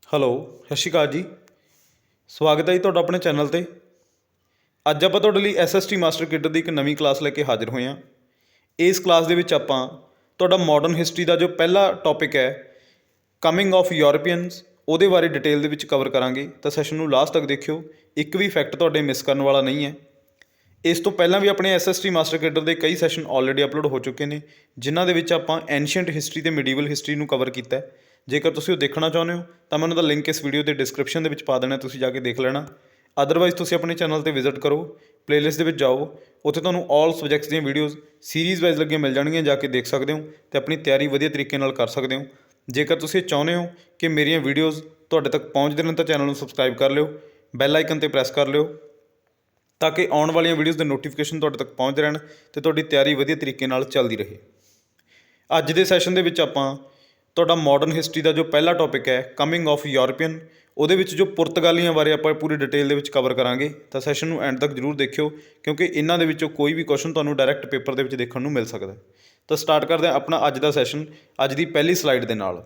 Hello, ਸਤਿ ਸ਼੍ਰੀ ਅਕਾਲ ਜੀ। ਸਵਾਗਤ ਹੈ ਜੀ ਤੁਹਾਡਾ ਆਪਣੇ ਚੈਨਲ 'ਤੇ। ਅੱਜ ਆਪਾਂ ਤੁਹਾਡੇ ਲਈ SST ਮਾਸਟਰ ਕਿੱਟ ਦੀ ਇੱਕ ਨਵੀਂ ਕਲਾਸ ਲੈ ਕੇ ਹਾਜ਼ਰ ਹੋਏ ਹਾਂ। ਇਸ ਕਲਾਸ ਦੇ ਵਿੱਚ ਆਪਾਂ ਤੁਹਾਡਾ ਮਾਡਰਨ ਹਿਸਟਰੀ ਦਾ ਜੋ ਪਹਿਲਾ ਟੌਪਿਕ ਹੈ, ਕਮਿੰਗ ਆਫ ਯੂਰਪੀਅਨਸ, ਉਹਦੇ ਬਾਰੇ ਡਿਟੇਲ ਦੇ ਵਿੱਚ ਕਵਰ ਕਰਾਂਗੇ। ਤਾਂ ਸੈਸ਼ਨ ਨੂੰ ਲਾਸਟ ਤੱਕ ਦੇਖਿਓ, ਇੱਕ ਵੀ ਫੈਕਟ ਤੁਹਾਡੇ ਮਿਸ ਕਰਨ ਵਾਲਾ ਨਹੀਂ ਹੈ। ਇਸ ਤੋਂ ਪਹਿਲਾਂ ਵੀ ਆਪਣੇ SST ਮਾਸਟਰ ਕਿੱਟ ਦੇ ਕਈ ਸੈਸ਼ਨ ਆਲਰੇਡੀ ਅਪਲੋਡ ਹੋ ਚੁੱਕੇ ਨੇ, ਜਿਨ੍ਹਾਂ ਦੇ ਵਿੱਚ ਆਪਾਂ ਐਨਸ਼ੀਅੰਟ ਹਿਸਟਰੀ ਅਤੇ ਮਿਡੀਵਲ ਹਿਸਟਰੀ ਨੂੰ ਕਵਰ ਕੀਤਾ ਹੈ। ਜੇਕਰ ਤੁਸੀਂ ਉਹ ਦੇਖਣਾ ਚਾਹੁੰਦੇ ਹੋ ਤਾਂ ਮੈਂ ਉਹਨਾਂ ਦਾ ਲਿੰਕ ਇਸ ਵੀਡੀਓ ਦੇ ਡਿਸਕ੍ਰਿਪਸ਼ਨ ਦੇ ਵਿੱਚ ਪਾ ਦੇਣਾ, ਤੁਸੀਂ ਜਾ ਕੇ ਦੇਖ ਲੈਣਾ। ਅਦਰਵਾਈਜ਼ ਤੁਸੀਂ ਆਪਣੇ ਚੈਨਲ 'ਤੇ ਵਿਜ਼ਿਟ ਕਰੋ, ਪਲੇਲਿਸਟ ਦੇ ਵਿੱਚ ਜਾਓ, ਉੱਥੇ ਤੁਹਾਨੂੰ ਆਲ ਸਬਜੈਕਟਸ ਦੀਆਂ ਵੀਡੀਓਜ਼ ਸੀਰੀਜ਼ ਵਾਈਜ਼ ਲੱਗੀਆਂ ਮਿਲ ਜਾਣਗੀਆਂ, ਜਾ ਕੇ ਦੇਖ ਸਕਦੇ ਹੋ ਅਤੇ ਆਪਣੀ ਤਿਆਰੀ ਵਧੀਆ ਤਰੀਕੇ ਨਾਲ ਕਰ ਸਕਦੇ ਹੋ। ਜੇਕਰ ਤੁਸੀਂ ਚਾਹੁੰਦੇ ਹੋ ਕਿ ਮੇਰੀਆਂ ਵੀਡੀਓਜ਼ ਤੁਹਾਡੇ ਤੱਕ ਪਹੁੰਚਦੇ ਰਹਿਣ ਤਾਂ ਚੈਨਲ ਨੂੰ ਸਬਸਕ੍ਰਾਈਬ ਕਰ ਲਿਓ, ਬੈਲ ਆਈਕਨ 'ਤੇ ਪ੍ਰੈਸ ਕਰ ਲਿਓ, ਤਾਂ ਕਿ ਆਉਣ ਵਾਲੀਆਂ ਵੀਡੀਓਜ਼ ਦੇ ਨੋਟੀਫਿਕੇਸ਼ਨ ਤੁਹਾਡੇ ਤੱਕ ਪਹੁੰਚਦੇ ਰਹਿਣ ਅਤੇ ਤੁਹਾਡੀ ਤਿਆਰੀ ਵਧੀਆ ਤਰੀਕੇ ਨਾਲ ਚੱਲਦੀ ਰਹੇ। ਅੱਜ ਦੇ ਸੈਸ਼ਨ ਦੇ ਵਿੱਚ ਆਪਾਂ ਤੁਹਾਡਾ ਮਾਡਰਨ ਹਿਸਟਰੀ ਦਾ ਜੋ ਪਹਿਲਾ ਟੌਪਿਕ ਹੈ, ਕਮਿੰਗ ਆਫ ਯੂਰਪੀਅਨ, ਉਹਦੇ ਵਿੱਚ ਜੋ ਪੁਰਤਗਾਲੀਆਂ ਬਾਰੇ ਆਪਾਂ ਪੂਰੀ ਡਿਟੇਲ ਦੇ ਵਿੱਚ ਕਵਰ ਕਰਾਂਗੇ। ਤਾਂ ਸੈਸ਼ਨ ਨੂੰ ਐਂਡ ਤੱਕ ਜ਼ਰੂਰ ਦੇਖਿਓ, ਕਿਉਂਕਿ ਇਹਨਾਂ ਦੇ ਵਿੱਚੋਂ ਕੋਈ ਵੀ ਕੁਐਸਚਨ ਤੁਹਾਨੂੰ ਡਾਇਰੈਕਟ ਪੇਪਰ ਦੇ ਵਿੱਚ ਦੇਖਣ ਨੂੰ ਮਿਲ ਸਕਦਾ। ਤਾਂ ਸਟਾਰਟ ਕਰਦੇ ਹਾਂ ਆਪਣਾ ਅੱਜ ਦਾ ਸੈਸ਼ਨ, ਅੱਜ ਦੀ ਪਹਿਲੀ ਸਲਾਈਡ ਦੇ ਨਾਲ।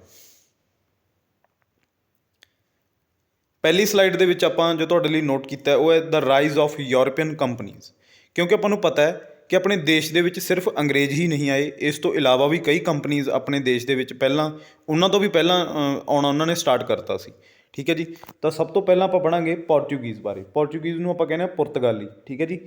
ਪਹਿਲੀ ਸਲਾਈਡ ਦੇ ਵਿੱਚ ਆਪਾਂ ਜੋ ਤੁਹਾਡੇ ਲਈ ਨੋਟ ਕੀਤਾ ਉਹ ਹੈ ਦਾ ਰਾਈਜ਼ ਆਫ ਯੂਰਪੀਅਨ ਕੰਪਨੀਜ਼। ਕਿਉਂਕਿ ਆਪਾਂ ਨੂੰ ਪਤਾ ਹੈ ਕਿ ਆਪਣੇ ਦੇਸ਼ ਦੇ ਵਿੱਚ ਸਿਰਫ ਅੰਗਰੇਜ਼ ਹੀ ਨਹੀਂ ਆਏ, ਇਸ ਤੋਂ ਇਲਾਵਾ ਵੀ ਕਈ ਕੰਪਨੀਜ਼ ਆਪਣੇ ਦੇਸ਼ ਦੇ ਵਿੱਚ ਪਹਿਲਾਂ, ਉਹਨਾਂ ਤੋਂ ਵੀ ਪਹਿਲਾਂ ਆਉਣਾ ਉਹਨਾਂ ਨੇ ਸਟਾਰਟ ਕਰਤਾ ਸੀ। ਠੀਕ ਹੈ ਜੀ। ਤਾਂ ਸਭ ਤੋਂ ਪਹਿਲਾਂ ਆਪਾਂ ਪੜ੍ਹਾਂਗੇ ਪੋਰਚੁਗੀਜ਼ ਬਾਰੇ। ਪੋਰਚੁਗੀਜ਼ ਨੂੰ ਆਪਾਂ ਕਹਿੰਦੇ ਹਾਂ ਪੁਰਤਗਾਲੀ। ਠੀਕ ਹੈ ਜੀ।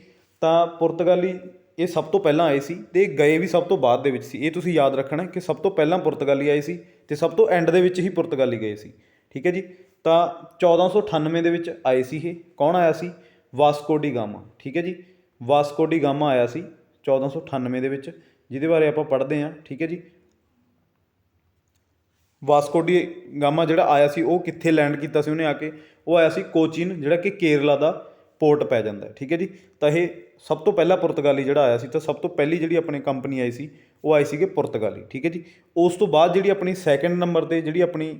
ਤਾਂ ਪੁਰਤਗਾਲੀ ਇਹ ਸਭ ਤੋਂ ਪਹਿਲਾਂ ਆਏ ਸੀ ਅਤੇ ਗਏ ਵੀ ਸਭ ਤੋਂ ਬਾਅਦ ਦੇ ਵਿੱਚ ਸੀ। ਇਹ ਤੁਸੀਂ ਯਾਦ ਰੱਖਣਾ ਕਿ ਸਭ ਤੋਂ ਪਹਿਲਾਂ ਪੁਰਤਗਾਲੀ ਆਏ ਸੀ ਅਤੇ ਸਭ ਤੋਂ ਐਂਡ ਦੇ ਵਿੱਚ ਹੀ ਪੁਰਤਗਾਲੀ ਗਏ ਸੀ। ਠੀਕ ਹੈ ਜੀ। ਤਾਂ 1498 ਦੇ ਵਿੱਚ ਆਏ ਸੀ। ਇਹ ਕੌਣ ਆਇਆ ਸੀ? Vasco da Gama. ਠੀਕ ਹੈ ਜੀ। ਵਾਸਕੋ ਡੀ ਗਾਮਾ ਆਇਆ ਸੀ 1498 ਦੇ ਵਿੱਚ, ਜਿਹਦੇ ਬਾਰੇ ਆਪਾਂ ਪੜ੍ਹਦੇ ਹਾਂ। ਠੀਕ ਹੈ ਜੀ। ਵਾਸਕੋ ਡੀ ਗਾਮਾ ਜਿਹੜਾ ਆਇਆ ਸੀ ਉਹ ਕਿੱਥੇ ਲੈਂਡ ਕੀਤਾ ਸੀ ਉਹਨੇ ਆ ਕੇ? ਉਹ ਆਇਆ ਸੀ ਕੋਚੀਨ, ਜਿਹੜਾ ਕਿ ਕੇਰਲਾ ਦਾ ਪੋਰਟ ਪੈ ਜਾਂਦਾ। ਠੀਕ ਹੈ ਜੀ। ਤਾਂ ਇਹ ਸਭ ਤੋਂ ਪਹਿਲਾਂ ਪੁਰਤਗਾਲੀ ਜਿਹੜਾ ਆਇਆ ਸੀ, ਤਾਂ ਸਭ ਤੋਂ ਪਹਿਲੀ ਜਿਹੜੀ ਆਪਣੀ ਕੰਪਨੀ ਆਈ ਸੀ ਉਹ ਆਈ ਸੀਗੀ ਪੁਰਤਗਾਲੀ। ਠੀਕ ਹੈ ਜੀ। ਉਸ ਤੋਂ ਬਾਅਦ ਜਿਹੜੀ ਆਪਣੀ ਸੈਕਿੰਡ ਨੰਬਰ 'ਤੇ ਜਿਹੜੀ ਆਪਣੀ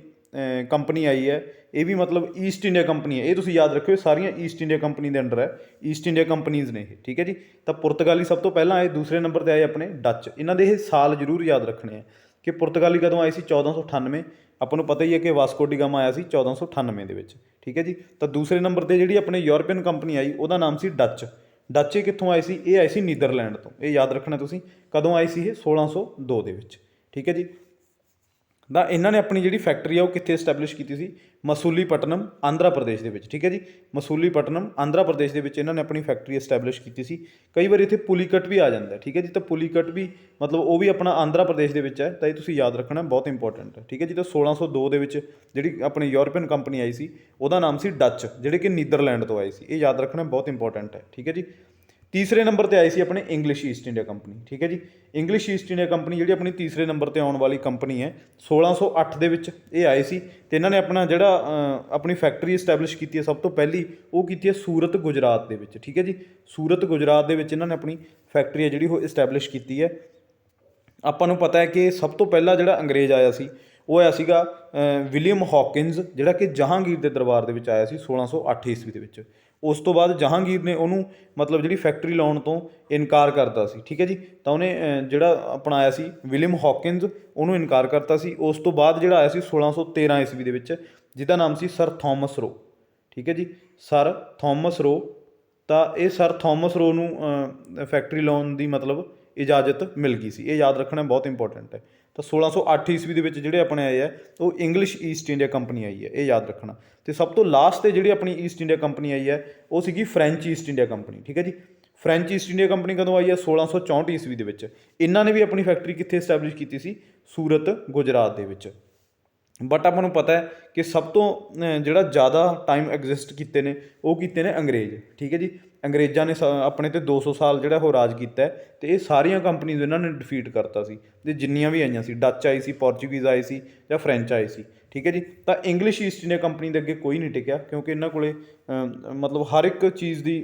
ਕੰਪਨੀ ਆਈ ਹੈ, ਇਹ ਵੀ ਮਤਲਬ ਈਸਟ ਇੰਡੀਆ ਕੰਪਨੀ ਹੈ। ਇਹ ਤੁਸੀਂ ਯਾਦ ਰੱਖਿਓ, ਸਾਰੀਆਂ ਈਸਟ ਇੰਡੀਆ ਕੰਪਨੀ ਦੇ ਅੰਡਰ ਹੈ, ਈਸਟ ਇੰਡੀਆ ਕੰਪਨੀਜ਼ ਨੇ ਇਹ। ਠੀਕ ਹੈ ਜੀ। ਤਾਂ ਪੁਰਤਗਾਲੀ ਸਭ ਤੋਂ ਪਹਿਲਾਂ ਆਏ, ਦੂਸਰੇ ਨੰਬਰ 'ਤੇ ਆਏ ਆਪਣੇ ਡੱਚ। ਇਹਨਾਂ ਦੇ ਇਹ ਸਾਲ ਜ਼ਰੂਰ ਯਾਦ ਰੱਖਣੇ ਆ ਕਿ ਪੁਰਤਗਾਲੀ ਕਦੋਂ ਆਈ ਸੀ? 1498। ਆਪਾਂ ਨੂੰ ਪਤਾ ਹੀ ਹੈ ਕਿ ਵਾਸਕੋ ਡੀ ਗਾਮਾ ਆਇਆ ਸੀ 1498 ਦੇ ਵਿੱਚ। ਠੀਕ ਹੈ ਜੀ। ਤਾਂ ਦੂਸਰੇ ਨੰਬਰ 'ਤੇ ਜਿਹੜੀ ਆਪਣੇ ਯੂਰਪੀਅਨ ਕੰਪਨੀ ਆਈ ਉਹਦਾ ਨਾਮ ਸੀ ਡੱਚ। ਡੱਚ ਇਹ ਕਿੱਥੋਂ ਆਏ ਸੀ? ਇਹ ਆਏ ਸੀ ਨੀਦਰਲੈਂਡ ਤੋਂ। ਇਹ ਯਾਦ ਰੱਖਣਾ ਤੁਸੀਂ। ਕਦੋਂ ਆਈ ਸੀ ਇਹ? 1602 ਦੇ ਵਿੱਚ। ਠੀਕ ਹੈ ਜੀ। ਤਾਂ ਇਹਨਾਂ ਨੇ ਆਪਣੀ ਜਿਹੜੀ ਫੈਕਟਰੀ ਆ ਉਹ ਕਿੱਥੇ ਇਸਟੈਬਲਿਸ਼ ਕੀਤੀ ਸੀ? ਮਸੂਲੀਪਟਨਮ, ਆਂਧਰਾ ਪ੍ਰਦੇਸ਼ ਦੇ ਵਿੱਚ। ਠੀਕ ਹੈ ਜੀ। ਮਸੂਲੀਪਟਨਮ, ਆਂਧਰਾ ਪ੍ਰਦੇਸ਼ ਦੇ ਵਿੱਚ ਇਹਨਾਂ ਨੇ ਆਪਣੀ ਫੈਕਟਰੀ ਇਸਟੈਬਲਿਸ਼ ਕੀਤੀ ਸੀ। ਕਈ ਵਾਰ ਇੱਥੇ ਪੁਲੀਕਟ ਵੀ ਆ ਜਾਂਦਾ। ਠੀਕ ਹੈ ਜੀ। ਤਾਂ ਪੁਲੀਕਟ ਵੀ ਮਤਲਬ ਉਹ ਵੀ ਆਪਣਾ ਆਂਧਰਾ ਪ੍ਰਦੇਸ਼ ਦੇ ਵਿੱਚ ਹੈ, ਤਾਂ ਇਹ ਤੁਸੀਂ ਯਾਦ ਰੱਖਣਾ, ਬਹੁਤ ਇੰਪੋਰਟੈਂਟ ਹੈ। ਠੀਕ ਹੈ ਜੀ। ਤਾਂ 1602 ਦੇ ਵਿੱਚ ਜਿਹੜੀ ਆਪਣੀ ਯੂਰਪੀਅਨ ਕੰਪਨੀ ਆਈ ਸੀ ਉਹਦਾ ਨਾਮ ਸੀ ਡੱਚ, ਜਿਹੜੇ ਕਿ ਨੀਦਰਲੈਂਡ ਤੋਂ ਆਏ ਸੀ। ਇਹ ਯਾਦ ਰੱਖਣਾ ਬਹੁਤ ਇੰਪੋਰਟੈਂਟ ਹੈ। ਠੀਕ ਹੈ ਜੀ। ਤੀਸਰੇ ਨੰਬਰ 'ਤੇ ਆਈ ਸੀ ਆਪਣੇ ਇੰਗਲਿਸ਼ ਈਸਟ ਇੰਡੀਆ ਕੰਪਨੀ। ਠੀਕ ਹੈ ਜੀ। ਇੰਗਲਿਸ਼ ਈਸਟ ਇੰਡੀਆ ਕੰਪਨੀ ਜਿਹੜੀ ਆਪਣੀ ਤੀਸਰੇ ਨੰਬਰ 'ਤੇ ਆਉਣ ਵਾਲੀ ਕੰਪਨੀ ਹੈ, 1608 ਦੇ ਵਿੱਚ ਇਹ ਆਏ ਸੀ ਅਤੇ ਇਹਨਾਂ ਨੇ ਆਪਣਾ ਜਿਹੜਾ ਆਪਣੀ ਫੈਕਟਰੀ ਇਸਟੈਬਲਿਸ਼ ਕੀਤੀ ਹੈ ਸਭ ਤੋਂ ਪਹਿਲੀ, ਉਹ ਕੀਤੀ ਹੈ ਸੂਰਤ, ਗੁਜਰਾਤ ਦੇ ਵਿੱਚ। ਠੀਕ ਹੈ ਜੀ। ਸੂਰਤ, ਗੁਜਰਾਤ ਦੇ ਵਿੱਚ ਇਹਨਾਂ ਨੇ ਆਪਣੀ ਫੈਕਟਰੀ ਹੈ ਜਿਹੜੀ ਉਹ ਇਸਟੈਬਲਿਸ਼ ਕੀਤੀ ਹੈ। ਆਪਾਂ ਨੂੰ ਪਤਾ ਹੈ ਕਿ ਸਭ ਤੋਂ ਪਹਿਲਾਂ ਜਿਹੜਾ ਅੰਗਰੇਜ਼ ਆਇਆ ਸੀ ਉਹ ਆਇਆ ਸੀਗਾ ਵਿਲੀਅਮ ਹੌਕਿਨਜ਼, ਜਿਹੜਾ ਕਿ ਜਹਾਂਗੀਰ ਦੇ ਦਰਬਾਰ ਦੇ ਵਿੱਚ ਆਇਆ ਸੀ 1608 ਈਸਵੀ ਦੇ ਵਿੱਚ। ਉਸ ਤੋਂ ਬਾਅਦ ਜਹਾਂਗੀਰ ਨੇ ਉਹਨੂੰ ਮਤਲਬ ਜਿਹੜੀ ਫੈਕਟਰੀ ਲਾਉਣ ਤੋਂ ਇਨਕਾਰ ਕਰਤਾ ਸੀ। ਠੀਕ ਹੈ ਜੀ। ਤਾਂ ਉਹਨੇ ਜਿਹੜਾ ਅਪਣਾਇਆ ਸੀ ਵਿਲੀਅਮ ਹੌਕਿਨਜ਼, ਉਹਨੂੰ ਇਨਕਾਰ ਕਰਤਾ ਸੀ। ਉਸ ਤੋਂ ਬਾਅਦ ਜਿਹੜਾ ਆਇਆ ਸੀ 1613 ਈਸਵੀ ਦੇ ਵਿੱਚ, ਜਿਹਦਾ ਨਾਮ ਸੀ ਸਰ ਥੋਮਸ ਰੋ। ਠੀਕ ਹੈ ਜੀ। ਸਰ ਥੋਮਸ ਰੋ। ਤਾਂ ਇਹ ਸਰ ਥੋਮਸ ਰੋ ਨੂੰ ਫੈਕਟਰੀ ਲਾਉਣ ਦੀ ਮਤਲਬ ਇਜਾਜ਼ਤ ਮਿਲ ਗਈ ਸੀ। ਇਹ ਯਾਦ ਰੱਖਣਾ ਬਹੁਤ ਇੰਪੋਰਟੈਂਟ ਹੈ। ਤਾਂ 1608 ਈਸਵੀ ਦੇ ਵਿੱਚ ਜਿਹੜੇ ਆਪਣੇ ਆਏ ਹੈ ਉਹ ਇੰਗਲਿਸ਼ ਈਸਟ ਇੰਡੀਆ ਕੰਪਨੀ ਆਈ ਹੈ, ਇਹ ਯਾਦ ਰੱਖਣਾ। ਅਤੇ ਸਭ ਤੋਂ ਲਾਸਟ 'ਤੇ ਜਿਹੜੀ ਆਪਣੀ ਈਸਟ ਇੰਡੀਆ ਕੰਪਨੀ ਆਈ ਹੈ ਉਹ ਸੀਗੀ ਫਰੈਂਚ ਈਸਟ ਇੰਡੀਆ ਕੰਪਨੀ। ਠੀਕ ਹੈ ਜੀ। ਫਰੈਂਚ ਈਸਟ ਇੰਡੀਆ ਕੰਪਨੀ ਕਦੋਂ ਆਈ ਹੈ? 1664 ਈਸਵੀ ਦੇ ਵਿੱਚ। ਇਹਨਾਂ ਨੇ ਵੀ ਆਪਣੀ ਫੈਕਟਰੀ ਕਿੱਥੇ ਇਸਟੈਬਲਿਸ਼ ਕੀਤੀ ਸੀ? ਸੂਰਤ, ਗੁਜਰਾਤ ਦੇ ਵਿੱਚ। ਬਟ ਆਪਾਂ ਨੂੰ ਪਤਾ ਹੈ ਕਿ ਸਭ ਤੋਂ ਜਿਹੜਾ ਜ਼ਿਆਦਾ ਟਾਈਮ ਐਗਜ਼ਿਸਟ ਕੀਤੇ ਨੇ ਉਹ ਕੀਤੇ ਨੇ ਅੰਗਰੇਜ਼। ਠੀਕ ਹੈ ਜੀ। ਅੰਗਰੇਜ਼ਾਂ ਨੇ ਆਪਣੇ 'ਤੇ 200 ਸਾਲ ਜਿਹੜਾ ਉਹ ਰਾਜ ਕੀਤਾ ਅਤੇ ਇਹ ਸਾਰੀਆਂ ਕੰਪਨੀਜ਼ ਇਹਨਾਂ ਨੇ ਡਿਫੀਟ ਕਰਤਾ ਸੀ, ਅਤੇ ਜਿੰਨੀਆਂ ਵੀ ਆਈਆਂ ਸੀ, ਡੱਚ ਆਈ ਸੀ, ਪੋਰਚੁਗੀਜ਼ ਆਏ ਸੀ ਜਾਂ ਫਰੈਂਚ ਆਏ ਸੀ। ਠੀਕ ਹੈ ਜੀ। ਤਾਂ ਇੰਗਲਿਸ਼ ਈਸਟ ਇੰਡੀਆ ਕੰਪਨੀ ਦੇ ਅੱਗੇ ਕੋਈ ਨਹੀਂ ਟਿਕਿਆ, ਕਿਉਂਕਿ ਇਹਨਾਂ ਕੋਲ ਮਤਲਬ ਹਰ ਇੱਕ ਚੀਜ਼ ਦੀ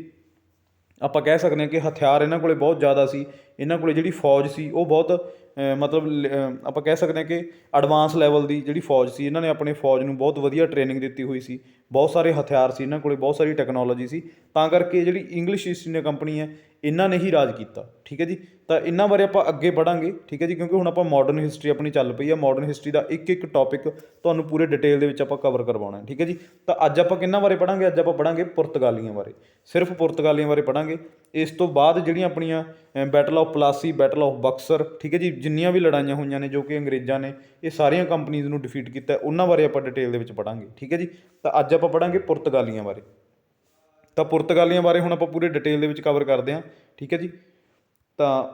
ਆਪਾਂ ਕਹਿ ਸਕਦੇ ਹਾਂ ਕਿ ਹਥਿਆਰ ਇਹਨਾਂ ਕੋਲ ਬਹੁਤ ਜ਼ਿਆਦਾ ਸੀ। ਇਹਨਾਂ ਕੋਲ ਜਿਹੜੀ ਫੌਜ ਸੀ ਉਹ ਬਹੁਤ ਮਤਲਬ ਆਪਾਂ ਕਹਿ ਸਕਦੇ ਹਾਂ ਕਿ ਐਡਵਾਂਸ ਲੈਵਲ ਦੀ ਜਿਹੜੀ ਫੌਜ ਸੀ, ਇਹਨਾਂ ਨੇ ਆਪਣੀ ਫੌਜ ਨੂੰ ਬਹੁਤ ਵਧੀਆ ਟ੍ਰੇਨਿੰਗ ਦਿੱਤੀ ਹੋਈ ਸੀ, ਬਹੁਤ ਸਾਰੇ ਹਥਿਆਰ ਸੀ ਇਹਨਾਂ ਕੋਲ, ਬਹੁਤ ਸਾਰੀ ਟੈਕਨੋਲੋਜੀ ਸੀ, ਤਾਂ ਕਰਕੇ ਜਿਹੜੀ ਇੰਗਲਿਸ਼ ਈਸਟ ਇੰਡੀਆ ਕੰਪਨੀ ਹੈ ਇਹਨਾਂ ਨੇ ਹੀ ਰਾਜ ਕੀਤਾ। ਠੀਕ ਹੈ ਜੀ, ਤਾਂ ਇਹਨਾਂ ਬਾਰੇ ਆਪਾਂ ਅੱਗੇ ਪੜ੍ਹਾਂਗੇ। ਠੀਕ ਹੈ ਜੀ, ਕਿਉਂਕਿ ਹੁਣ ਆਪਾਂ ਮਾਡਰਨ ਹਿਸਟਰੀ ਆਪਣੀ ਚੱਲ ਪਈ ਆ, ਮਾਡਰਨ ਹਿਸਟਰੀ ਦਾ ਇੱਕ ਇੱਕ ਟੌਪਿਕ ਤੁਹਾਨੂੰ ਪੂਰੇ ਡਿਟੇਲ ਦੇ ਵਿੱਚ ਆਪਾਂ ਕਵਰ ਕਰਵਾਉਣਾ। ਠੀਕ ਹੈ ਜੀ, ਤਾਂ ਅੱਜ ਆਪਾਂ ਕਿਹਨਾਂ ਬਾਰੇ ਪੜ੍ਹਾਂਗੇ? ਅੱਜ ਆਪਾਂ ਪੜ੍ਹਾਂਗੇ ਪੁਰਤਗਾਲੀਆਂ ਬਾਰੇ, ਸਿਰਫ ਪੁਰਤਗਾਲੀਆਂ ਬਾਰੇ ਪੜ੍ਹਾਂਗੇ। ਇਸ ਤੋਂ ਬਾਅਦ ਜਿਹੜੀਆਂ ਆਪਣੀਆਂ battle of Palasi, battle of Buxar, ਠੀਕ ਹੈ ਜੀ, ਜਿੰਨੀਆਂ ਵੀ ਲੜਾਈਆਂ ਹੋਈਆਂ ਨੇ ਜੋ ਕਿ ਅੰਗਰੇਜ਼ਾਂ ਨੇ ਇਹ ਸਾਰੀਆਂ ਕੰਪਨੀਜ਼ ਨੂੰ ਡਿਫੀਟ ਕੀਤਾ, ਉਹਨਾਂ ਬਾਰੇ ਆਪਾਂ ਡਿਟੇਲ ਦੇ ਵਿੱਚ ਪੜ੍ਹਾਂਗੇ। ਠੀਕ ਹੈ ਜੀ, ਤਾਂ ਅੱਜ ਆਪਾਂ ਪੜ੍ਹਾਂਗੇ ਪੁਰਤਗਾਲੀਆਂ ਬਾਰੇ। ਤਾਂ ਪੁਰਤਗਾਲੀਆਂ ਬਾਰੇ ਹੁਣ ਆਪਾਂ ਪੂਰੇ ਡਿਟੇਲ ਦੇ ਵਿੱਚ ਕਵਰ ਕਰਦੇ ਹਾਂ। ਠੀਕ ਹੈ ਜੀ, ਤਾਂ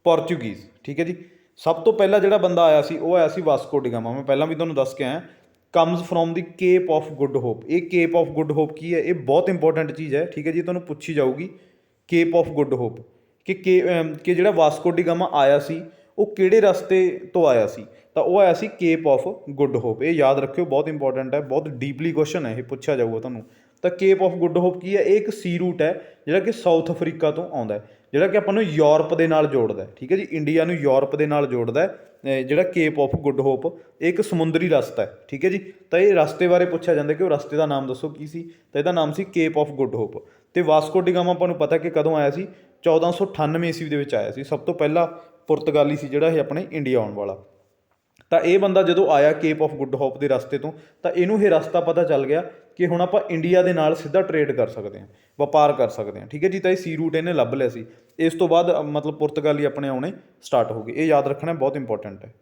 ਪੋਰਚੁਗੀਜ਼। ਠੀਕ ਹੈ ਜੀ, ਸਭ ਤੋਂ ਪਹਿਲਾਂ ਜਿਹੜਾ ਬੰਦਾ ਆਇਆ ਸੀ ਉਹ ਆਇਆ ਸੀ ਵਾਸਕੋ ਡੀ ਗਾਮਾ। ਮੈਂ ਪਹਿਲਾਂ ਵੀ ਤੁਹਾਨੂੰ ਦੱਸ ਕੇ ਆਇਆ, comes from the cape of good hop. ਇਹ ਕੇਪ ਆਫ ਗੁੱਡ ਹੋਪ ਕੀ ਹੈ? ਇਹ ਬਹੁਤ ਇੰਪੋਰਟੈਂਟ ਚੀਜ਼ ਹੈ। ਠੀਕ ਹੈ ਜੀ, ਤੁਹਾਨੂੰ ਪੁੱਛੀ ਜਾਊਗੀ ਕੇਪ ਆਫ ਗੁੱਡ ਹੋਪ ਕਿ ਜਿਹੜਾ ਵਾਸਕੋ ਡੀ ਗਾਮਾ ਆਇਆ ਸੀ ਉਹ ਕਿਹੜੇ ਰਸਤੇ ਤੋਂ ਆਇਆ ਸੀ? ਤਾਂ ਉਹ ਆਇਆ ਸੀ ਕੇਪ ਆਫ ਗੁੱਡ ਹੋਪ। ਇਹ ਯਾਦ ਰੱਖਿਓ, ਬਹੁਤ ਇੰਪੋਰਟੈਂਟ ਹੈ, ਬਹੁਤ ਡੀਪਲੀ ਕੁਐਸਚਨ ਹੈ, ਇਹ ਪੁੱਛਿਆ ਜਾਊਗਾ ਤੁਹਾਨੂੰ। ਤਾਂ ਕੇਪ ਆਫ ਗੁੱਡ ਹੋਪ ਕੀ ਹੈ? ਇਹ ਇੱਕ ਸੀ ਰੂਟ ਹੈ ਜਿਹੜਾ ਕਿ ਸਾਊਥ ਅਫਰੀਕਾ ਤੋਂ ਆਉਂਦਾ ਹੈ, ਜਿਹੜਾ ਕਿ ਆਪਾਂ ਨੂੰ ਯੂਰਪ ਦੇ ਨਾਲ ਜੋੜਦਾ। ਠੀਕ ਹੈ ਜੀ, ਇੰਡੀਆ ਨੂੰ ਯੂਰਪ ਦੇ ਨਾਲ ਜੋੜਦਾ ਜਿਹੜਾ ਕੇਪ ਆਫ ਗੁੱਡ ਹੋਪ। ਇਹ ਇੱਕ ਸਮੁੰਦਰੀ ਰਸਤਾ ਹੈ। ਠੀਕ ਹੈ ਜੀ, ਤਾਂ ਇਹ ਰਸਤੇ ਬਾਰੇ ਪੁੱਛਿਆ ਜਾਂਦਾ ਕਿ ਉਹ ਰਸਤੇ ਦਾ ਨਾਮ ਦੱਸੋ ਕੀ ਸੀ? ਤਾਂ ਇਹਦਾ ਨਾਮ ਸੀ ਕੇਪ ਆਫ ਗੁੱਡ ਹੋਪ। ਅਤੇ ਵਾਸਕੋ ਡੀ ਗਾਮਾ ਆਪਾਂ ਨੂੰ ਪਤਾ ਕਿ ਕਦੋਂ ਆਇਆ ਸੀ? 1498 ਈਸਵੀ ਦੇ ਵਿੱਚ ਆਇਆ ਸੀ। ਸਭ ਤੋਂ ਪਹਿਲਾ ਪੁਰਤਗਾਲੀ ਸੀ ਜਿਹੜਾ ਇਹ ਆਪਣੇ ਇੰਡੀਆ ਆਉਣ ਵਾਲਾ। ਤਾਂ ਇਹ ਬੰਦਾ ਜਦੋਂ ਆਇਆ ਕੇਪ ਆਫ ਗੁੱਡ ਹੋਪ ਦੇ ਰਸਤੇ ਤੋਂ, ਤਾਂ ਇਹਨੂੰ ਇਹ ਰਸਤਾ ਪਤਾ ਚੱਲ ਗਿਆ ਕਿ ਹੁਣ ਆਪਾਂ ਇੰਡੀਆ ਦੇ ਨਾਲ ਸਿੱਧਾ ਟਰੇਡ ਕਰ ਸਕਦੇ ਹਾਂ, ਵਪਾਰ ਕਰ ਸਕਦੇ ਹਾਂ। ਠੀਕ ਹੈ ਜੀ, ਤਾਂ ਇਹ ਸੀ ਰੂਟ ਇਹਨੇ ਲੱਭ ਲਿਆ ਸੀ। ਇਸ ਤੋਂ ਬਾਅਦ ਮਤਲਬ ਪੁਰਤਗਾਲੀ ਆਪਣੇ ਆਉਣੇ ਸਟਾਰਟ ਹੋ ਗਏ। ਇਹ ਯਾਦ ਰੱਖਣਾ ਬਹੁਤ ਇੰਪੋਰਟੈਂਟ ਹੈ।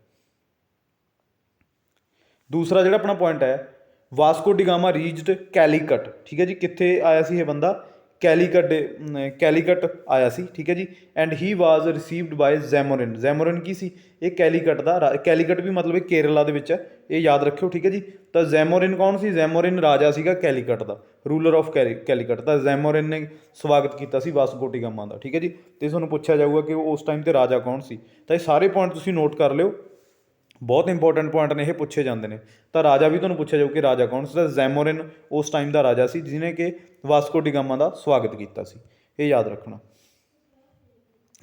ਦੂਸਰਾ ਜਿਹੜਾ ਆਪਣਾ ਪੁਆਇੰਟ ਹੈ, ਵਾਸਕੋ ਡੀ ਗਾਮਾ ਰੀਚਡ ਕੈਲੀਕਟ। ਠੀਕ ਹੈ ਜੀ, ਕਿੱਥੇ ਆਇਆ ਸੀ ਇਹ ਬੰਦਾ? ਕੈਲੀਕਟ ਆਇਆ ਸੀ। ਠੀਕ ਹੈ ਜੀ, and he was received by Zamorin. Zamorin ਕੀ ਸੀ? ਇਹ ਕੈਲੀਕਟ ਦਾ ਕੈਲੀਕਟ ਵੀ ਮਤਲਬ ਇਹ ਕੇਰਲਾ ਦੇ ਵਿੱਚ ਹੈ, ਇਹ ਯਾਦ ਰੱਖਿਓ। ਠੀਕ ਹੈ ਜੀ, ਤਾਂ ਜ਼ੈਮੋਰਿਨ ਕੌਣ ਸੀ? ਜ਼ੈਮੋਰਿਨ ਰਾਜਾ ਸੀਗਾ ਕੈਲੀਕਟ ਦਾ, ਰੂਲਰ ਆਫ ਕੈਲੀਕਟ। ਤਾਂ ਜ਼ੈਮੋਰਿਨ ਨੇ ਸਵਾਗਤ ਕੀਤਾ ਸੀ ਵਾਸਕੋ ਡੀ ਗਾਮਾ ਦਾ। ਠੀਕ ਹੈ ਜੀ, ਅਤੇ ਤੁਹਾਨੂੰ ਪੁੱਛਿਆ ਜਾਊਗਾ ਕਿ ਉਸ ਟਾਈਮ 'ਤੇ ਰਾਜਾ ਕੌਣ ਸੀ? ਤਾਂ ਇਹ ਸਾਰੇ ਪੁਆਇੰਟ ਤੁਸੀਂ ਨੋਟ ਕਰ ਲਿਓ, ਬਹੁਤ ਇੰਪੋਰਟੈਂਟ ਪੁਆਇੰਟ ਨੇ, ਇਹ ਪੁੱਛੇ ਜਾਂਦੇ ਨੇ। ਤਾਂ ਰਾਜਾ ਵੀ ਤੁਹਾਨੂੰ ਪੁੱਛਿਆ ਜਾਊ ਕਿ ਰਾਜਾ ਕੌਣ ਸੀ? ਤਾਂ ਜ਼ੈਮੋਰਿਨ ਉਸ ਟਾਈਮ ਦਾ ਰਾਜਾ ਸੀ ਜਿਹਨੇ ਕਿ ਵਾਸਕੋ ਡੀ ਗਾਮਾ ਦਾ ਸਵਾਗਤ ਕੀਤਾ ਸੀ। ਇਹ ਯਾਦ ਰੱਖਣਾ।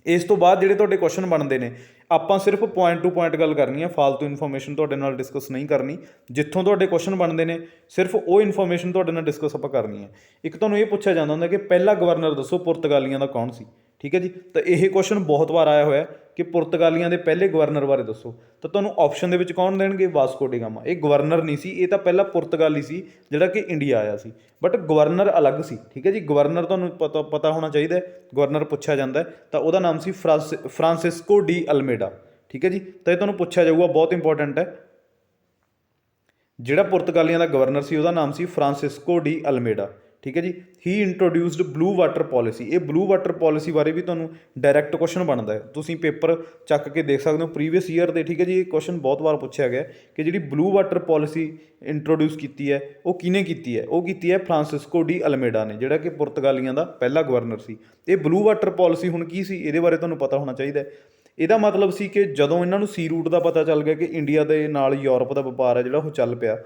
ਇਸ ਤੋਂ ਬਾਅਦ ਜਿਹੜੇ ਤੁਹਾਡੇ ਕੁਐਸਚਨ ਬਣਦੇ ਨੇ, ਆਪਾਂ ਸਿਰਫ ਪੁਆਇੰਟ ਟੂ ਪੁਆਇੰਟ ਗੱਲ ਕਰਨੀ ਹੈ, ਫਾਲਤੂ ਇਨਫੋਰਮੇਸ਼ਨ ਤੁਹਾਡੇ ਨਾਲ ਡਿਸਕਸ ਨਹੀਂ ਕਰਨੀ। ਜਿੱਥੋਂ ਤੁਹਾਡੇ ਕੁਐਸਚਨ ਬਣਦੇ ਨੇ ਸਿਰਫ ਉਹ ਇਨਫੋਰਮੇਸ਼ਨ ਤੁਹਾਡੇ ਨਾਲ ਡਿਸਕਸ ਆਪਾਂ ਕਰਨੀ ਹੈ। ਇੱਕ ਤੁਹਾਨੂੰ ਇਹ ਪੁੱਛਿਆ ਜਾਂਦਾ ਹੁੰਦਾ ਕਿ ਪਹਿਲਾ ਗਵਰਨਰ ਦੱਸੋ ਪੁਰਤਗਾਲੀਆਂ ਦਾ ਕੌਣ ਸੀ? ਠੀਕ ਹੈ ਜੀ, ਤਾਂ ਇਹ ਕੁਐਸਚਨ ਬਹੁਤ ਵਾਰ ਆਇਆ ਹੋਇਆ ਕਿ ਪੁਰਤਗਾਲੀਆਂ ਦੇ ਪਹਿਲੇ ਗਵਰਨਰ ਬਾਰੇ ਦੱਸੋ। ਤਾਂ ਤੁਹਾਨੂੰ ਆਪਸ਼ਨ ਦੇ ਵਿੱਚ ਕੌਣ ਦੇਣਗੇ? Vasco da Gama. ਇਹ ਗਵਰਨਰ ਨਹੀਂ ਸੀ, ਇਹ ਤਾਂ ਪਹਿਲਾਂ ਪੁਰਤਗਾਲੀ ਸੀ ਜਿਹੜਾ ਕਿ ਇੰਡੀਆ ਆਇਆ ਸੀ, ਬਟ ਗਵਰਨਰ ਅਲੱਗ ਸੀ। ਠੀਕ ਹੈ ਜੀ, ਗਵਰਨਰ ਤੁਹਾਨੂੰ ਪਤਾ ਹੋਣਾ ਚਾਹੀਦਾ, ਗਵਰਨਰ ਪੁੱਛਿਆ ਜਾਂਦਾ, ਤਾਂ ਉਹਦਾ ਨਾਮ ਸੀ ਫਰਾਂਸਿਸਕੋ ਡੀ ਅਲਮੇਡਾ। ਠੀਕ ਹੈ ਜੀ, ਤਾਂ ਇਹ ਤੁਹਾਨੂੰ ਪੁੱਛਿਆ ਜਾਊਗਾ, ਬਹੁਤ ਇੰਪੋਰਟੈਂਟ ਹੈ। ਜਿਹੜਾ ਪੁਰਤਗਾਲੀਆਂ ਦਾ ਗਵਰਨਰ ਸੀ ਉਹਦਾ ਨਾਮ ਸੀ ਫਰਾਂਸਿਸਕੋ ਡੀ ਅਲਮੇਡਾ। ਠੀਕ ਹੈ ਜੀ, ਹੀ ਇੰਟਰੋਡਿਊਸਡ ਬਲੂ ਵਾਟਰ ਪੋਲਿਸੀ। ਇਹ ਬਲੂ ਵਾਟਰ ਪੋਲਿਸੀ ਬਾਰੇ ਵੀ ਤੁਹਾਨੂੰ ਡਾਇਰੈਕਟ ਕੁਐਸਚਨ ਬਣਦਾ ਹੈ, ਤੁਸੀਂ ਪੇਪਰ ਚੱਕ ਕੇ ਦੇਖ ਸਕਦੇ ਹੋ ਪ੍ਰੀਵੀਅਸ ਈਅਰ ਦੇ। ਠੀਕ ਹੈ ਜੀ, ਇਹ ਕੁਐਸਚਨ ਬਹੁਤ ਵਾਰ ਪੁੱਛਿਆ ਗਿਆ ਕਿ ਜਿਹੜੀ ਬਲੂ ਵਾਟਰ ਪੋਲਿਸੀ ਇੰਟਰੋਡਿਊਸ ਕੀਤੀ ਹੈ ਉਹ ਕਿਹਨੇ ਕੀਤੀ ਹੈ? ਉਹ ਕੀਤੀ ਹੈ ਫਰਾਂਸਿਸਕੋ ਡੀ ਅਲਮੇਡਾ ਨੇ, ਜਿਹੜਾ ਕਿ ਪੁਰਤਗਾਲੀਆਂ ਦਾ ਪਹਿਲਾ ਗਵਰਨਰ ਸੀ। ਇਹ ਬਲੂ ਵਾਟਰ ਪੋਲਿਸੀ ਹੁਣ ਕੀ ਸੀ ਇਹਦੇ ਬਾਰੇ ਤੁਹਾਨੂੰ ਪਤਾ ਹੋਣਾ ਚਾਹੀਦਾ। ਇਹਦਾ ਮਤਲਬ ਸੀ ਕਿ ਜਦੋਂ ਇਹਨਾਂ ਨੂੰ ਸੀ ਰੂਟ ਦਾ ਪਤਾ ਚੱਲ ਗਿਆ ਕਿ ਇੰਡੀਆ ਦੇ ਨਾਲ ਯੂਰਪ ਦਾ ਵਪਾਰ ਹੈ ਜਿਹੜਾ ਉਹ ਚੱਲ ਪਿਆ,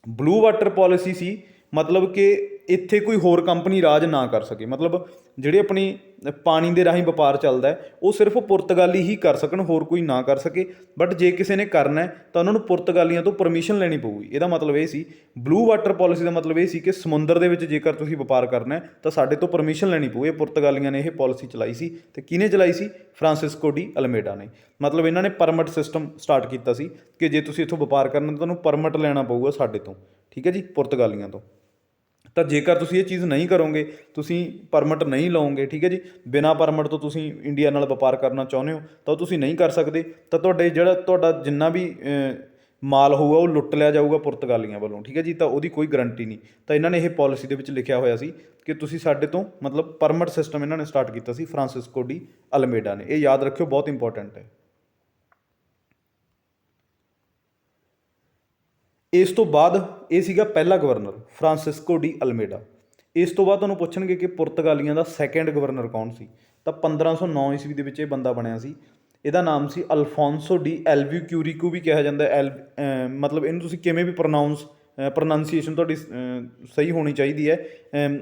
ਬਲੂ ਵਾਟਰ ਪੋਲਿਸੀ ਸੀ ਮਤਲਬ ਕਿ ਇੱਥੇ ਕੋਈ ਹੋਰ ਕੰਪਨੀ ਰਾਜ ਨਾ ਕਰ ਸਕੇ। ਮਤਲਬ ਜਿਹੜੀ ਆਪਣੀ ਪਾਣੀ ਦੇ ਰਾਹੀਂ ਵਪਾਰ ਚੱਲਦਾ ਹੈ ਉਹ ਸਿਰਫ ਪੁਰਤਗਾਲੀ ਹੀ ਕਰ ਸਕਣ, ਹੋਰ ਕੋਈ ਨਾ ਕਰ ਸਕੇ। ਬਟ ਜੇ ਕਿਸੇ ਨੇ ਕਰਨਾ ਹੈ ਤਾਂ ਉਹਨਾਂ ਨੂੰ ਪੁਰਤਗਾਲੀਆਂ ਤੋਂ ਪਰਮਿਸ਼ਨ ਲੈਣੀ ਪਊਗੀ। ਇਹਦਾ ਮਤਲਬ ਇਹ ਸੀ, ਬਲੂ ਵਾਟਰ ਪੋਲਿਸੀ ਦਾ ਮਤਲਬ ਇਹ ਸੀ ਕਿ ਸਮੁੰਦਰ ਦੇ ਵਿੱਚ ਜੇਕਰ ਤੁਸੀਂ ਵਪਾਰ ਕਰਨਾ ਹੈ ਤਾਂ ਸਾਡੇ ਤੋਂ ਪਰਮਿਸ਼ਨ ਲੈਣੀ ਪਊ। ਇਹ ਪੁਰਤਗਾਲੀਆਂ ਨੇ ਇਹ ਪੋਲਿਸੀ ਚਲਾਈ ਸੀ। ਅਤੇ ਕਿਹਨੇ ਚਲਾਈ ਸੀ? ਫਰਾਂਸਿਸਕੋ ਡੀ ਅਲਮੇਡਾ ਨੇ। ਮਤਲਬ ਇਹਨਾਂ ਨੇ ਪਰਮਿਟ ਸਿਸਟਮ ਸਟਾਰਟ ਕੀਤਾ ਸੀ ਕਿ ਜੇ ਤੁਸੀਂ ਇੱਥੋਂ ਵਪਾਰ ਕਰਨਾ ਤਾਂ ਤੁਹਾਨੂੰ ਪਰਮਿਟ ਲੈਣਾ ਪਊਗਾ ਸਾਡੇ ਤੋਂ। ਠੀਕ ਹੈ ਜੀ, ਪੁਰਤਗਾਲੀਆਂ ਤੋਂ। ਤਾਂ ਜੇਕਰ ਤੁਸੀਂ ਇਹ ਚੀਜ਼ ਨਹੀਂ ਕਰੋਗੇ, ਤੁਸੀਂ ਪਰਮਿਟ ਨਹੀਂ ਲਓਗੇ, ਠੀਕ ਹੈ ਜੀ, ਬਿਨਾਂ ਪਰਮਿਟ ਤੋਂ ਤੁਸੀਂ ਇੰਡੀਆ ਨਾਲ ਵਪਾਰ ਕਰਨਾ ਚਾਹੁੰਦੇ ਹੋ ਤਾਂ ਉਹ ਤੁਸੀਂ ਨਹੀਂ ਕਰ ਸਕਦੇ। ਤਾਂ ਤੁਹਾਡਾ ਜਿੰਨਾ ਵੀ ਮਾਲ ਹੋਊਗਾ ਉਹ ਲੁੱਟ ਲਿਆ ਜਾਊਗਾ ਪੁਰਤਗਾਲੀਆਂ ਵੱਲੋਂ। ਠੀਕ ਹੈ ਜੀ, ਤਾਂ ਉਹਦੀ ਕੋਈ ਗਰੰਟੀ ਨਹੀਂ। ਤਾਂ ਇਹਨਾਂ ਨੇ ਇਹ ਪੋਲਿਸੀ ਦੇ ਵਿੱਚ ਲਿਖਿਆ ਹੋਇਆ ਸੀ ਕਿ ਤੁਸੀਂ ਸਾਡੇ ਤੋਂ ਮਤਲਬ ਪਰਮਿਟ ਸਿਸਟਮ ਇਹਨਾਂ ਨੇ ਸਟਾਰਟ ਕੀਤਾ ਸੀ ਫਰਾਂਸਿਸਕੋ ਡੀ ਅਲਮੇਡਾ ਨੇ। ਇਹ ਯਾਦ ਰੱਖਿਓ, ਬਹੁਤ ਇੰਪੋਰਟੈਂਟ ਹੈ। ਇਸ ਤੋਂ ਬਾਅਦ ਇਹ ਸੀਗਾ ਪਹਿਲਾ ਗਵਰਨਰ ਫਰਾਂਸਿਸਕੋ ਡੀ ਅਲਮੇਡਾ। ਇਸ ਤੋਂ ਬਾਅਦ ਤੁਹਾਨੂੰ ਪੁੱਛਣਗੇ ਕਿ ਪੁਰਤਗਾਲੀਆਂ ਦਾ ਸੈਕੰਡ ਗਵਰਨਰ ਕੌਣ ਸੀ? ਤਾਂ 1509 ਈਸਵੀ ਦੇ ਵਿੱਚ ਇਹ ਬੰਦਾ ਬਣਿਆ ਸੀ। ਇਹਦਾ ਨਾਮ ਸੀ ਅਲਫੋਂਸੋ ਡੀ ਐਲਵੀਕਿਊਰੀਕੋ ਵੀ ਕਿਹਾ ਜਾਂਦਾ। ਮਤਲਬ ਇਹਨੂੰ ਤੁਸੀਂ ਕਿਵੇਂ ਵੀ ਪ੍ਰੋਨਾਊਂਸ ਪ੍ਰੋਨਾਂਸੀਏਸ਼ਨ ਤੁਹਾਡੀ ਸਹੀ ਹੋਣੀ ਚਾਹੀਦੀ ਹੈ।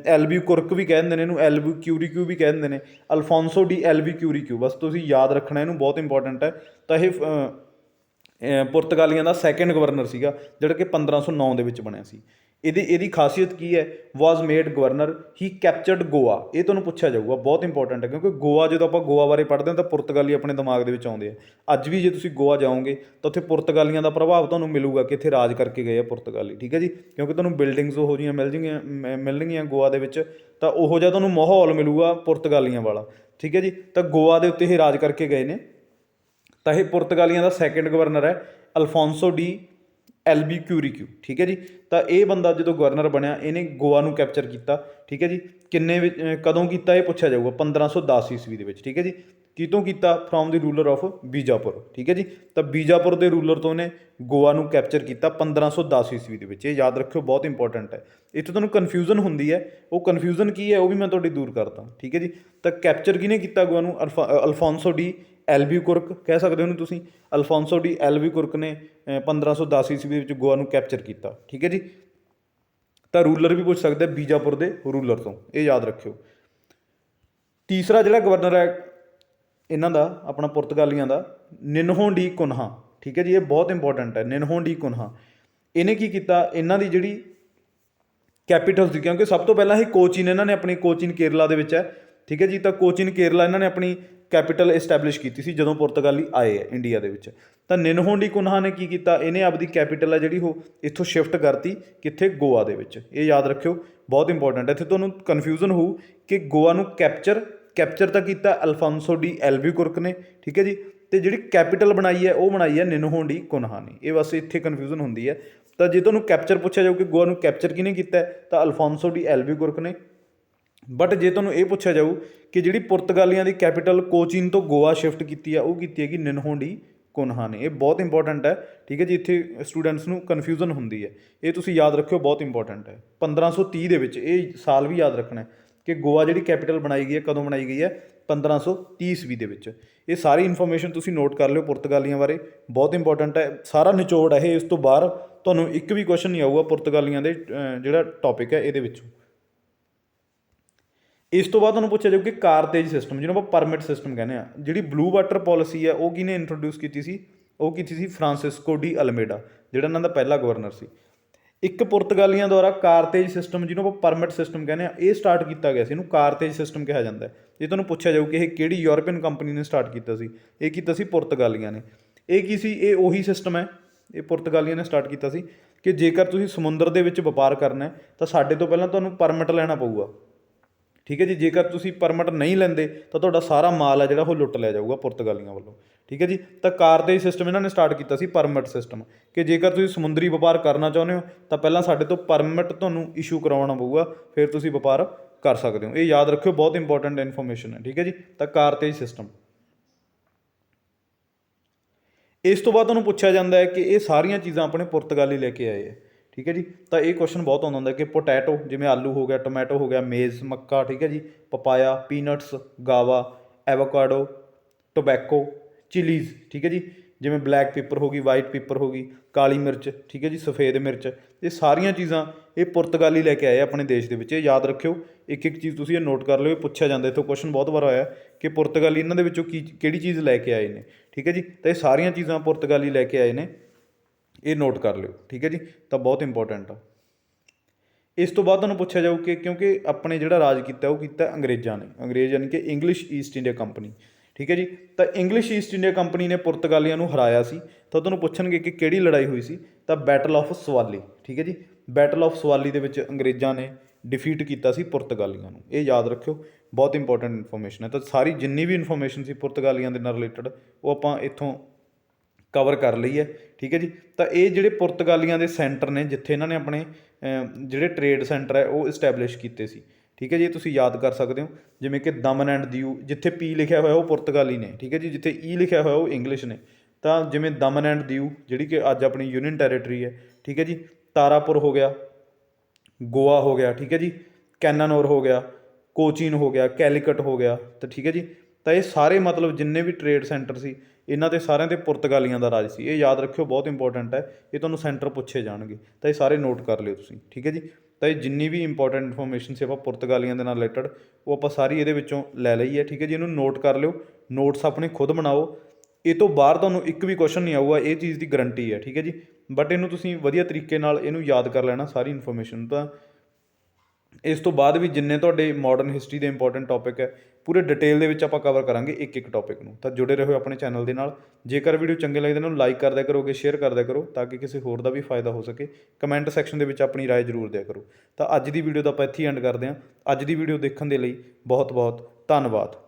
ਐਲਬਿਊਕੁਰਕ ਵੀ ਕਹਿ ਦਿੰਦੇ ਨੇ ਇਹਨੂੰ, ਐਲਬਿਊਕਿਊਰੀਕਿਊ ਵੀ ਕਹਿ ਦਿੰਦੇ ਨੇ, ਅਲਫੋਂਸੋ ਡੀ ਐਲਬਿਊਕਿਊਰੀਕਿਊ, ਬਸ ਤੁਸੀਂ ਯਾਦ ਰੱਖਣਾ ਇਹਨੂੰ, ਬਹੁਤ ਇੰਪੋਰਟੈਂਟ ਹੈ। ਤਾਂ ਇਹ ਪੁਰਤਗਾਲੀਆਂ ਦਾ ਸੈਕਿੰਡ ਗਵਰਨਰ ਸੀਗਾ ਜਿਹੜਾ ਕਿ 1509 ਦੇ ਵਿੱਚ ਬਣਿਆ ਸੀ। ਇਹਦੀ ਖਾਸੀਅਤ ਕੀ ਹੈ? ਵਾਜ਼ ਮੇਡ ਗਵਰਨਰ, ਹੀ ਕੈਪਚਰਡ ਗੋਆ। ਇਹ ਤੁਹਾਨੂੰ ਪੁੱਛਿਆ ਜਾਊਗਾ, ਬਹੁਤ ਇੰਪੋਰਟੈਂਟ ਹੈ, ਕਿਉਂਕਿ ਗੋਆ ਜਦੋਂ ਆਪਾਂ ਗੋਆ ਬਾਰੇ ਪੜ੍ਹਦੇ ਹਾਂ ਤਾਂ ਪੁਰਤਗਾਲੀ ਆਪਣੇ ਦਿਮਾਗ ਦੇ ਵਿੱਚ ਆਉਂਦੇ ਆ। ਅੱਜ ਵੀ ਜੇ ਤੁਸੀਂ ਗੋਆ ਜਾਓਗੇ ਤਾਂ ਉੱਥੇ ਪੁਰਤਗਾਲੀਆਂ ਦਾ ਪ੍ਰਭਾਵ ਤੁਹਾਨੂੰ ਮਿਲੂਗਾ ਕਿ ਇੱਥੇ ਰਾਜ ਕਰਕੇ ਗਏ ਆ ਪੁਰਤਗਾਲੀ, ਠੀਕ ਹੈ ਜੀ, ਕਿਉਂਕਿ ਤੁਹਾਨੂੰ ਬਿਲਡਿੰਗਸ ਉਹੋ ਜਿਹੀਆਂ ਮਿਲਣਗੀਆਂ ਗੋਆ ਦੇ ਵਿੱਚ, ਤਾਂ ਉਹੋ ਜਿਹਾ ਤੁਹਾਨੂੰ ਮਾਹੌਲ ਮਿਲੂਗਾ ਪੁਰਤਗਾਲੀਆਂ ਵਾਲਾ, ਠੀਕ ਹੈ ਜੀ। ਤਾਂ ਗੋਆ ਦੇ ਉੱਤੇ ਇਹ ਰਾਜ ਕਰਕੇ ਗਏ ਨੇ। ਤਾਂ ਇਹ ਪੁਰਤਗਾਲੀਆਂ ਦਾ ਸੈਕਿੰਡ ਗਵਰਨਰ ਹੈ, ਅਲਫੋਂਸੋ ਡੀ ਐਲਬਿਊਕਿਊਰੀਕਿਊ, ਠੀਕ ਹੈ ਜੀ। ਤਾਂ ਇਹ ਬੰਦਾ ਜਦੋਂ ਗਵਰਨਰ ਬਣਿਆ ਇਹਨੇ ਗੋਆ ਨੂੰ ਕੈਪਚਰ ਕੀਤਾ, ਠੀਕ ਹੈ ਜੀ। ਕਦੋਂ ਕੀਤਾ ਇਹ ਪੁੱਛਿਆ ਜਾਊਗਾ? 1510 ਈਸਵੀ ਦੇ ਵਿੱਚ, ਠੀਕ ਹੈ ਜੀ। ਕਿਤੋਂ ਕੀਤਾ? From the ruler of Bijapur, ਠੀਕ ਹੈ ਜੀ। ਤਾਂ ਬੀਜਾਪੁਰ ਦੇ ਰੂਲਰ ਤੋਂ ਇਹਨੇ ਗੋਆ ਨੂੰ ਕੈਪਚਰ ਕੀਤਾ 1510 ਈਸਵੀ ਦੇ ਵਿੱਚ। ਇਹ ਯਾਦ ਰੱਖਿਓ, ਬਹੁਤ ਇੰਪੋਰਟੈਂਟ ਹੈ। ਇੱਥੇ ਤੁਹਾਨੂੰ ਕਨਫਿਊਜ਼ਨ ਹੁੰਦੀ ਹੈ, ਉਹ ਕਨਫਿਊਜ਼ਨ ਕੀ ਹੈ ਉਹ ਵੀ ਮੈਂ ਤੁਹਾਡੀ ਦੂਰ ਕਰਦਾ, ਠੀਕ ਹੈ ਜੀ। ਤਾਂ ਕੈਪਚਰ ਕਿਹਨੇ ਕੀਤਾ ਗੋਆ ਨੂੰ? ਅਲਫੋਂਸੋ ਡੀ ਐਲਬਿਊਕੁਰਕ ਕਹਿ ਸਕਦੇ ਹੋ ਉਹਨੂੰ ਤੁਸੀਂ। ਅਲਫੋਂਸੋ ਡੀ ਐਲਬਿਊਕੁਰਕ ਨੇ 1510 ਈਸਵੀ ਦੇ ਵਿੱਚ ਗੋਆ ਨੂੰ ਕੈਪਚਰ ਕੀਤਾ, ਠੀਕ ਹੈ ਜੀ। ਤਾਂ ਰੂਲਰ ਵੀ ਪੁੱਛ ਸਕਦੇ ਬੀਜਾਪੁਰ ਦੇ ਰੂਲਰ ਤੋਂ, ਇਹ ਯਾਦ ਰੱਖਿਓ। ਤੀਸਰਾ ਜਿਹੜਾ ਗਵਰਨਰ ਹੈ ਇਹਨਾਂ ਦਾ, ਆਪਣਾ ਪੁਰਤਗਾਲੀਆਂ ਦਾ, ਨਿਨਹੋ ਡੀ ਕੁਨਹਾ, ਠੀਕ ਹੈ ਜੀ। ਇਹ ਬਹੁਤ ਇੰਪੋਰਟੈਂਟ ਹੈ, ਨਿਨਹੋ ਡੀ ਕੁਨਹਾ। ਇਹਨੇ ਕੀ ਕੀਤਾ? ਇਹਨਾਂ ਦੀ ਜਿਹੜੀ ਕੈਪੀਟਲ ਸੀ, ਕਿਉਂਕਿ ਸਭ ਤੋਂ ਪਹਿਲਾਂ ਇਹ ਕੋਚੀਨ, ਇਹਨਾਂ ਨੇ ਆਪਣੀ ਕੋਚੀਨ ਕੇਰਲਾ ਦੇ ਵਿੱਚ ਹੈ, ਠੀਕ ਹੈ ਜੀ। ਤਾਂ ਕੋਚੀਨ ਕੇਰਲਾ ਇਹਨਾਂ ਨੇ ਆਪਣੀ ਕੈਪੀਟਲ ਇਸਟੈਬਲਿਸ਼ ਕੀਤੀ ਸੀ ਜਦੋਂ ਪੁਰਤਗਾਲੀ ਆਏ ਹੈ ਇੰਡੀਆ ਦੇ ਵਿੱਚ। ਤਾਂ ਨਿਨਹੋ ਡੀ ਕੁਨਹਾ ਨੇ ਕੀ ਕੀਤਾ? ਇਹਨੇ ਆਪਦੀ ਕੈਪੀਟਲ ਹੈ ਜਿਹੜੀ ਉਹ ਇੱਥੋਂ ਸ਼ਿਫਟ ਕਰਤੀ, ਕਿੱਥੇ? ਗੋਆ ਦੇ ਵਿੱਚ। ਇਹ ਯਾਦ ਰੱਖਿਓ, ਬਹੁਤ ਇੰਪੋਰਟੈਂਟ ਹੈ। ਇੱਥੇ ਤੁਹਾਨੂੰ ਕਨਫਿਊਜ਼ਨ ਹੋਊ ਕਿ ਗੋਆ ਨੂੰ ਕੈਪਚਰ ਤਾਂ ਕੀਤਾ ਅਲਫੋਂਸੋ ਡੀ ਐਲਬਿਊਕੁਰਕ ਨੇ, ਠੀਕ ਹੈ ਜੀ, ਅਤੇ ਜਿਹੜੀ ਕੈਪੀਟਲ ਬਣਾਈ ਹੈ ਉਹ ਬਣਾਈ ਹੈ ਨਿਨਹੋ ਡੀ ਕੁਨਹਾ ਨੇ। ਇਹ ਬਸ ਇੱਥੇ ਕਨਫਿਊਜ਼ਨ ਹੁੰਦੀ ਹੈ। ਤਾਂ ਜੇ ਤੁਹਾਨੂੰ ਕੈਪਚਰ ਪੁੱਛਿਆ ਜਾਊ ਕਿ ਗੋਆ ਨੂੰ ਕੈਪਚਰ ਕਿਹਨੇ ਕੀਤਾ ਤਾਂ ਅਲਫੋਂਸੋ ਡੀ ਐਲਬਿਊਕੁਰਕ ਨੇ। ਬਟ ਜੇ ਤੁਹਾਨੂੰ ਇਹ ਪੁੱਛਿਆ ਜਾਊ ਕਿ ਜਿਹੜੀ ਪੁਰਤਗਾਲੀਆਂ ਦੀ ਕੈਪੀਟਲ ਕੋਚੀਨ ਤੋਂ ਗੋਆ ਸ਼ਿਫਟ ਕੀਤੀ ਆ ਉਹ ਕੀਤੀ ਹੈਗੀ ਨਿਨਹੋ ਡੀ ਕੁਨਹਾ ਨੇ। ਇਹ ਬਹੁਤ ਇੰਪੋਰਟੈਂਟ ਹੈ, ਠੀਕ ਹੈ ਜੀ। ਇੱਥੇ ਸਟੂਡੈਂਟਸ ਨੂੰ ਕਨਫਿਊਜ਼ਨ ਹੁੰਦੀ ਹੈ, ਇਹ ਤੁਸੀਂ ਯਾਦ ਰੱਖਿਓ, ਬਹੁਤ ਇੰਪੋਰਟੈਂਟ ਹੈ। 1530 ਦੇ ਵਿੱਚ, ਇਹ ਸਾਲ ਵੀ ਯਾਦ ਰੱਖਣਾ ਕਿ ਗੋਆ ਜਿਹੜੀ ਕੈਪੀਟਲ ਬਣਾਈ ਗਈ ਹੈ ਕਦੋਂ ਬਣਾਈ ਗਈ ਹੈ? 1530 ਈਸਵੀ ਦੇ ਵਿੱਚ। ਇਹ ਸਾਰੀ ਇਨਫੋਰਮੇਸ਼ਨ ਤੁਸੀਂ ਨੋਟ ਕਰ ਲਿਓ ਪੁਰਤਗਾਲੀਆਂ ਬਾਰੇ, ਬਹੁਤ ਇੰਪੋਰਟੈਂਟ ਹੈ। ਸਾਰਾ ਨਿਚੋੜ ਹੈ ਇਹ, ਇਸ ਤੋਂ ਬਾਹਰ ਤੁਹਾਨੂੰ ਇੱਕ ਵੀ ਕੁਐਸਚਨ ਨਹੀਂ ਆਊਗਾ ਪੁਰਤਗਾਲੀਆਂ ਦੇ ਜਿਹੜਾ ਟੌਪਿਕ ਹੈ ਇਹਦੇ ਵਿੱਚੋਂ। ਇਸ ਤੋਂ ਬਾਅਦ ਤੁਹਾਨੂੰ ਪੁੱਛਿਆ ਜਾਊ ਕਿ ਕਾਰਤੇਜ ਸਿਸਟਮ, ਜਿਹਨੂੰ ਆਪਾਂ ਪਰਮਿਟ ਸਿਸਟਮ ਕਹਿੰਦੇ ਆ, ਜਿਹੜੀ ਬਲੂ ਵਾਟਰ ਪੋਲਿਸੀ ਹੈ ਉਹ ਕਿਹਨੇ ਇੰਟਰੋਡਿਊਸ ਕੀਤੀ ਸੀ? ਉਹ ਕੀਤੀ ਸੀ ਫਰਾਂਸਿਸਕੋ ਡੀ ਅਲਮੇਡਾ, ਜਿਹੜਾ ਇਹਨਾਂ ਦਾ ਪਹਿਲਾ ਗਵਰਨਰ ਸੀ। ਇੱਕ ਪੁਰਤਗਾਲੀਆਂ ਦੁਆਰਾ ਕਾਰਤੇਜ ਸਿਸਟਮ, ਜਿਹਨੂੰ ਆਪਾਂ ਪਰਮਿਟ ਸਿਸਟਮ ਕਹਿੰਦੇ ਆ, ਇਹ ਸਟਾਰਟ ਕੀਤਾ ਗਿਆ ਸੀ। ਇਹਨੂੰ ਕਾਰਤੇਜ ਸਿਸਟਮ ਕਿਹਾ ਜਾਂਦਾ ਹੈ। ਜੇ ਤੁਹਾਨੂੰ ਪੁੱਛਿਆ ਜਾਊ ਕਿ ਇਹ ਕਿਹੜੀ ਯੂਰਪੀਅਨ ਕੰਪਨੀ ਨੇ ਸਟਾਰਟ ਕੀਤਾ ਸੀ, ਇਹ ਕੀਤਾ ਸੀ ਪੁਰਤਗਾਲੀਆਂ ਨੇ। ਇਹ ਕੀ ਸੀ? ਇਹ ਉਹੀ ਸਿਸਟਮ ਹੈ, ਇਹ ਪੁਰਤਗਾਲੀਆਂ ਨੇ ਸਟਾਰਟ ਕੀਤਾ ਸੀ ਕਿ ਜੇਕਰ ਤੁਸੀਂ ਸਮੁੰਦਰ ਦੇ ਵਿੱਚ ਵਪਾਰ ਕਰਨਾ ਹੈ ਤਾਂ ਸਾਡੇ ਤੋਂ ਪਹਿਲਾਂ ਤੁਹਾਨੂੰ ਪਰਮਿਟ ਲੈਣਾ ਪਊਗਾ, ਠੀਕ ਹੈ ਜੀ। ਜੇਕਰ ਤੁਸੀਂ ਪਰਮਿਟ ਨਹੀਂ ਲੈਂਦੇ ਤਾਂ ਤੁਹਾਡਾ ਸਾਰਾ ਮਾਲ ਹੈ ਜਿਹੜਾ ਉਹ ਲੁੱਟ ਲਿਆ ਜਾਊਗਾ ਪੁਰਤਗਾਲੀਆਂ ਵੱਲੋਂ, ਠੀਕ ਹੈ ਜੀ। ਤਾਂ ਕਾਰਤੇਜ ਸਿਸਟਮ ਇਹਨਾਂ ਨੇ ਸਟਾਰਟ ਕੀਤਾ ਸੀ, ਪਰਮਿਟ ਸਿਸਟਮ, ਕਿ ਜੇਕਰ ਤੁਸੀਂ ਸਮੁੰਦਰੀ ਵਪਾਰ ਕਰਨਾ ਚਾਹੁੰਦੇ ਹੋ ਤਾਂ ਪਹਿਲਾਂ ਸਾਡੇ ਤੋਂ ਪਰਮਿਟ ਤੁਹਾਨੂੰ ਇਸ਼ੂ ਕਰਵਾਉਣਾ ਪਊਗਾ, ਫਿਰ ਤੁਸੀਂ ਵਪਾਰ ਕਰ ਸਕਦੇ ਹੋ। ਇਹ ਯਾਦ ਰੱਖਿਓ, ਬਹੁਤ ਇੰਪੋਰਟੈਂਟ ਇਨਫੋਰਮੇਸ਼ਨ ਹੈ, ਠੀਕ ਹੈ ਜੀ। ਤਾਂ ਕਾਰਤੇਜ ਸਿਸਟਮ। ਇਸ ਤੋਂ ਬਾਅਦ ਤੁਹਾਨੂੰ ਪੁੱਛਿਆ ਜਾਂਦਾ ਹੈ ਕਿ ਇਹ ਸਾਰੀਆਂ ਚੀਜ਼ਾਂ ਆਪਣੇ ਪੁਰਤਗਾਲੀ ਲੈ ਕੇ ਆਏ ਹੈ, ਠੀਕ ਹੈ ਜੀ। ਤਾਂ ਇਹ ਕੁਐਸਚਨ ਬਹੁਤ ਆਉਂਦਾ ਹੁੰਦਾ ਕਿ ਪੋਟੈਟੋ, ਜਿਵੇਂ ਆਲੂ ਹੋ ਗਿਆ, ਟੋਮੈਟੋ ਹੋ ਗਿਆ, ਮੇਜ਼, ਮੱਕਾ, ਠੀਕ ਹੈ ਜੀ, ਪਪਾਇਆ, ਪੀਨਟਸ, ਗਾਵਾ, ਐਵੋਕਾਡੋ, ਟੋਬੈਕੋ, ਚਿਲੀਜ਼, ਠੀਕ ਹੈ ਜੀ, ਜਿਵੇਂ ਬਲੈਕ ਪੇਪਰ ਹੋ ਗਈ, ਵਾਈਟ ਪੇਪਰ ਹੋ ਗਈ, ਕਾਲੀ ਮਿਰਚ, ਠੀਕ ਹੈ ਜੀ, ਸਫੇਦ ਮਿਰਚ। ਇਹ ਸਾਰੀਆਂ ਚੀਜ਼ਾਂ ਇਹ ਪੁਰਤਗਾਲੀ ਲੈ ਕੇ ਆਏ ਆਪਣੇ ਦੇਸ਼ ਦੇ ਵਿੱਚ। ਇਹ ਯਾਦ ਰੱਖਿਓ, ਇੱਕ ਇੱਕ ਚੀਜ਼ ਤੁਸੀਂ ਇਹ ਨੋਟ ਕਰ ਲਿਓ, ਇਹ ਪੁੱਛਿਆ ਜਾਂਦਾ, ਇੱਥੋਂ ਕੁਐਸਚਨ ਬਹੁਤ ਵਾਰ ਆਇਆ ਕਿ ਪੁਰਤਗਾਲੀ ਇਹਨਾਂ ਦੇ ਵਿੱਚੋਂ ਕਿਹੜੀ ਚੀਜ਼ ਲੈ ਕੇ ਆਏ ਨੇ, ਠੀਕ ਹੈ ਜੀ। ਤਾਂ ਇਹ ਸਾਰੀਆਂ ਚੀਜ਼ਾਂ ਪੁਰਤਗਾਲੀ ਲੈ ਕੇ ਆਏ ਨੇ, ਇਹ ਨੋਟ ਕਰ ਲਿਓ, ਠੀਕ ਹੈ ਜੀ। ਤਾਂ ਬਹੁਤ ਇੰਪੋਰਟੈਂਟ ਆ। ਇਸ ਤੋਂ ਬਾਅਦ ਤੁਹਾਨੂੰ ਪੁੱਛਿਆ ਜਾਊ ਕਿ ਕਿਉਂਕਿ ਆਪਣੇ ਜਿਹੜਾ ਰਾਜ ਕੀਤਾ ਉਹ ਕੀਤਾ ਅੰਗਰੇਜ਼ਾਂ ਨੇ, ਅੰਗਰੇਜ਼ ਯਾਨੀ ਕਿ ਇੰਗਲਿਸ਼ ਈਸਟ ਇੰਡੀਆ ਕੰਪਨੀ, ਠੀਕ ਹੈ ਜੀ। ਤਾਂ ਇੰਗਲਿਸ਼ ਈਸਟ ਇੰਡੀਆ ਕੰਪਨੀ ਨੇ ਪੁਰਤਗਾਲੀਆਂ ਨੂੰ ਹਰਾਇਆ ਸੀ। ਤਾਂ ਤੁਹਾਨੂੰ ਪੁੱਛਣਗੇ ਕਿ ਕਿਹੜੀ ਲੜਾਈ ਹੋਈ ਸੀ, ਤਾਂ ਬੈਟਲ ਆਫ ਸਵਾਲੀ, ਠੀਕ ਹੈ ਜੀ। ਬੈਟਲ ਆਫ ਸਵਾਲੀ ਦੇ ਵਿੱਚ ਅੰਗਰੇਜ਼ਾਂ ਨੇ ਡਿਫੀਟ ਕੀਤਾ ਸੀ ਪੁਰਤਗਾਲੀਆਂ ਨੂੰ। ਇਹ ਯਾਦ ਰੱਖਿਓ, ਬਹੁਤ ਇੰਪੋਰਟੈਂਟ ਇਨਫੋਰਮੇਸ਼ਨ ਹੈ। ਤਾਂ ਸਾਰੀ ਜਿੰਨੀ ਵੀ ਇਨਫੋਰਮੇਸ਼ਨ ਸੀ ਪੁਰਤਗਾਲੀਆਂ ਦੇ ਨਾਲ ਰਿਲੇਟਡ ਉਹ ਆਪਾਂ ਇੱਥੋਂ ਕਵਰ ਕਰ ਲਈ ਹੈ, ਠੀਕ ਹੈ ਜੀ। ਤਾਂ ਇਹ ਜਿਹੜੇ ਪੁਰਤਗਾਲੀਆਂ ਦੇ ਸੈਂਟਰ ਨੇ ਜਿੱਥੇ ਇਹਨਾਂ ਨੇ ਆਪਣੇ ਜਿਹੜੇ ਟ੍ਰੇਡ ਸੈਂਟਰ ਹੈ ਉਹ ਇਸਟੈਬਲਿਸ਼ ਕੀਤੇ ਸੀ, ਠੀਕ ਹੈ ਜੀ। ਤੁਸੀਂ ਯਾਦ ਕਰ ਸਕਦੇ ਹੋ, ਜਿਵੇਂ ਕਿ ਦਮਨ ਐਂਡ ਦਿਊ, ਜਿੱਥੇ ਪੀ ਲਿਖਿਆ ਹੋਇਆ ਉਹ ਪੁਰਤਗਾਲੀ ਨੇ, ਠੀਕ ਹੈ ਜੀ, ਜਿੱਥੇ ਈ ਲਿਖਿਆ ਹੋਇਆ ਉਹ ਇੰਗਲਿਸ਼ ਨੇ। ਤਾਂ ਜਿਵੇਂ ਦਮਨ ਐਂਡ ਦਿਊ ਜਿਹੜੀ ਕਿ ਅੱਜ ਆਪਣੀ ਯੂਨੀਅਨ ਟੈਰੀਟਰੀ ਹੈ, ਠੀਕ ਹੈ ਜੀ। ਤਾਰਾਪੁਰ ਹੋ ਗਿਆ, ਗੋਆ ਹੋ ਗਿਆ, ਠੀਕ ਹੈ ਜੀ, ਕੈਨਾਨੌਰ ਹੋ ਗਿਆ, ਕੋਚੀਨ ਹੋ ਗਿਆ, ਕੈਲੀਕਟ ਹੋ ਗਿਆ, ਤਾਂ ਠੀਕ ਹੈ ਜੀ। ਤਾਂ ਇਹ ਸਾਰੇ ਮਤਲਬ ਜਿੰਨੇ ਵੀ ਟ੍ਰੇਡ ਸੈਂਟਰ ਸੀ ਇਹਨਾਂ ਦੇ ਸਾਰਿਆਂ ਦੇ ਪੁਰਤਗਾਲੀਆਂ ਦਾ ਰਾਜ ਸੀ। ਇਹ ਯਾਦ ਰੱਖਿਓ, ਬਹੁਤ ਇੰਪੋਰਟੈਂਟ ਹੈ, ਇਹ ਤੁਹਾਨੂੰ ਸੈਂਟਰ ਪੁੱਛੇ ਜਾਣਗੇ, ਤਾਂ ਇਹ ਸਾਰੇ ਨੋਟ ਕਰ ਲਿਓ ਤੁਸੀਂ, ਠੀਕ ਹੈ ਜੀ। ਤਾਂ ਇਹ ਜਿੰਨੀ ਵੀ ਇੰਪੋਰਟੈਂਟ ਇਨਫੋਰਮੇਸ਼ਨ ਸੀ ਆਪਾਂ ਪੁਰਤਗਾਲੀਆਂ ਦੇ ਨਾਲ ਰਿਲੇਟਡ, ਉਹ ਆਪਾਂ ਸਾਰੀ ਇਹਦੇ ਵਿੱਚੋਂ ਲੈ ਲਈ ਹੈ, ਠੀਕ ਹੈ ਜੀ। ਇਹਨੂੰ ਨੋਟ ਕਰ ਲਿਓ, ਨੋਟਸ ਆਪਣੇ ਖੁਦ ਬਣਾਓ। ਇਹ ਤੋਂ ਬਾਹਰ ਤੁਹਾਨੂੰ ਇੱਕ ਵੀ ਕੁਐਸਚਨ ਨਹੀਂ ਆਊਗਾ, ਇਹ ਚੀਜ਼ ਦੀ ਗਰੰਟੀ ਹੈ, ਠੀਕ ਹੈ ਜੀ। ਬਟ ਇਹਨੂੰ ਤੁਸੀਂ ਵਧੀਆ ਤਰੀਕੇ ਨਾਲ ਇਹਨੂੰ ਯਾਦ ਕਰ ਲੈਣਾ ਸਾਰੀ ਇਨਫੋਰਮੇਸ਼ਨ। ਤਾਂ ਇਸ ਤੋਂ ਬਾਅਦ ਵੀ ਜਿੰਨੇ ਤੁਹਾਡੇ ਮਾਡਰਨ ਹਿਸਟਰੀ ਦੇ ਇੰਪੋਰਟੈਂਟ ਟੌਪਿਕ ਹੈ, ਪੂਰੇ ਡਿਟੇਲ ਦੇ ਵਿੱਚ ਆਪਾਂ ਕਵਰ ਕਰਾਂਗੇ ਇੱਕ ਇੱਕ ਟੌਪਿਕ ਨੂੰ। ਤਾਂ ਜੁੜੇ ਰਹੋ ਆਪਣੇ ਚੈਨਲ ਦੇ ਨਾਲ। ਜੇਕਰ ਵੀਡੀਓ ਚੰਗੇ ਲੱਗਦੇ ਨੇ ਲਾਈਕ ਕਰ ਦਿਆ ਕਰੋਗੇ, ਸ਼ੇਅਰ ਕਰ ਦਿਆ ਕਰੋ, ਤਾਂ ਕਿ ਕਿਸੇ ਹੋਰ ਦਾ ਵੀ ਫਾਇਦਾ ਹੋ ਸਕੇ। ਕਮੈਂਟ ਸੈਕਸ਼ਨ ਦੇ ਵਿੱਚ ਆਪਣੀ ਰਾਏ ਜ਼ਰੂਰ ਦਿਆ ਕਰੋ। ਤਾਂ ਅੱਜ ਦੀ ਵੀਡੀਓ ਦਾ ਆਪਾਂ ਇੱਥੇ ਐਂਡ ਕਰਦੇ ਹਾਂ। ਅੱਜ ਦੀ ਵੀਡੀਓ ਦੇਖਣ ਦੇ ਲਈ ਬਹੁਤ ਬਹੁਤ ਧੰਨਵਾਦ।